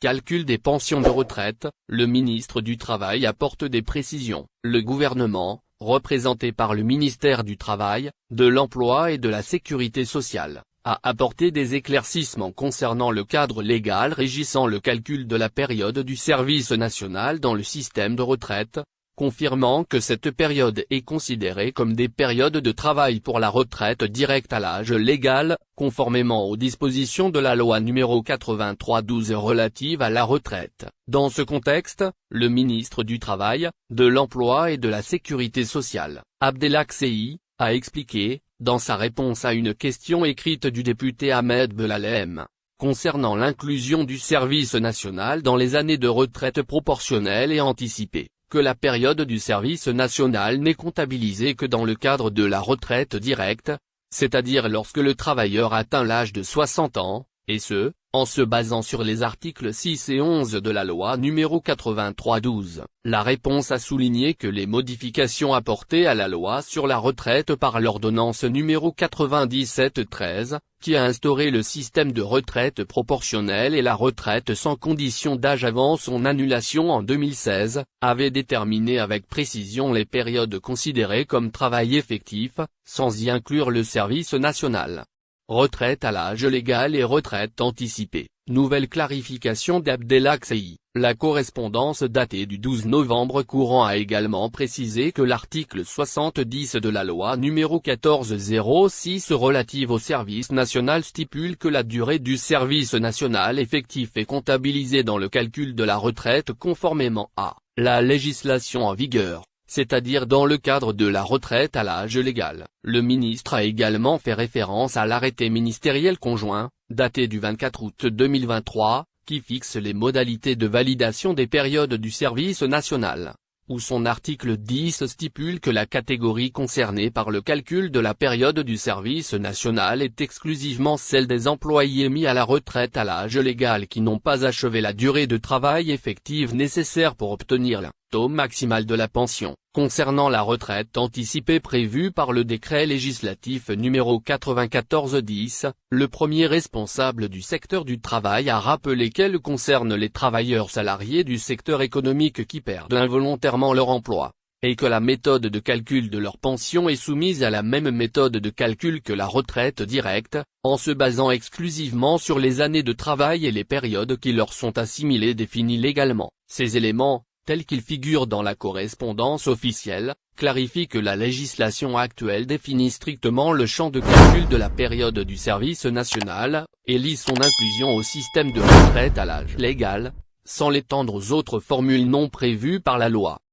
Calcul des pensions de retraite, le ministre du Travail apporte des précisions. Le gouvernement, représenté par le ministère du Travail, de l'Emploi et de la Sécurité sociale, a apporté des éclaircissements concernant le cadre légal régissant le calcul de la période du service national dans le système de retraite, confirmant que cette période est considérée comme des périodes de travail pour la retraite directe à l'âge légal, conformément aux dispositions de la loi n° 83/12 relative à la retraite. Dans ce contexte, le ministre du Travail, de l'Emploi et de la Sécurité sociale, Abdelhak Sey, a expliqué, dans sa réponse à une question écrite du député Ahmed Belalem, concernant l'inclusion du service national dans les années de retraite proportionnelle et anticipée, que la période du service national n'est comptabilisée que dans le cadre de la retraite directe, c'est-à-dire lorsque le travailleur atteint l'âge de 60 ans, et ce, en se basant sur les articles 6 et 11 de la loi n° 83/12. La réponse a souligné que les modifications apportées à la loi sur la retraite par l'ordonnance n° 97/13, qui a instauré le système de retraite proportionnelle et la retraite sans condition d'âge avant son annulation en 2016, avait déterminé avec précision les périodes considérées comme travail effectif, sans y inclure le service national. Retraite à l'âge légal et retraite anticipée. Nouvelle clarification d'Abdelhak Sey. La correspondance datée du 12 novembre courant a également précisé que l'article 70 de la loi n° 1406 relative au service national stipule que la durée du service national effectif est comptabilisée dans le calcul de la retraite conformément à la législation en vigueur, c'est-à-dire dans le cadre de la retraite à l'âge légal. Le ministre a également fait référence à l'arrêté ministériel conjoint, daté du 24 août 2023, qui fixe les modalités de validation des périodes du service national, où son article 10 stipule que la catégorie concernée par le calcul de la période du service national est exclusivement celle des employés mis à la retraite à l'âge légal qui n'ont pas achevé la durée de travail effective nécessaire pour obtenir le taux maximal de la pension. Concernant la retraite anticipée prévue par le décret législatif n° 94/10, le premier responsable du secteur du travail a rappelé qu'elle concerne les travailleurs salariés du secteur économique qui perdent involontairement leur emploi, et que la méthode de calcul de leur pension est soumise à la même méthode de calcul que la retraite directe, en se basant exclusivement sur les années de travail et les périodes qui leur sont assimilées définies légalement. Ces éléments, tels qu'ils figurent dans la correspondance officielle, clarifient que la législation actuelle définit strictement le champ de calcul de la période du service national, et lie son inclusion au système de retraite à l'âge légal, sans l'étendre aux autres formules non prévues par la loi.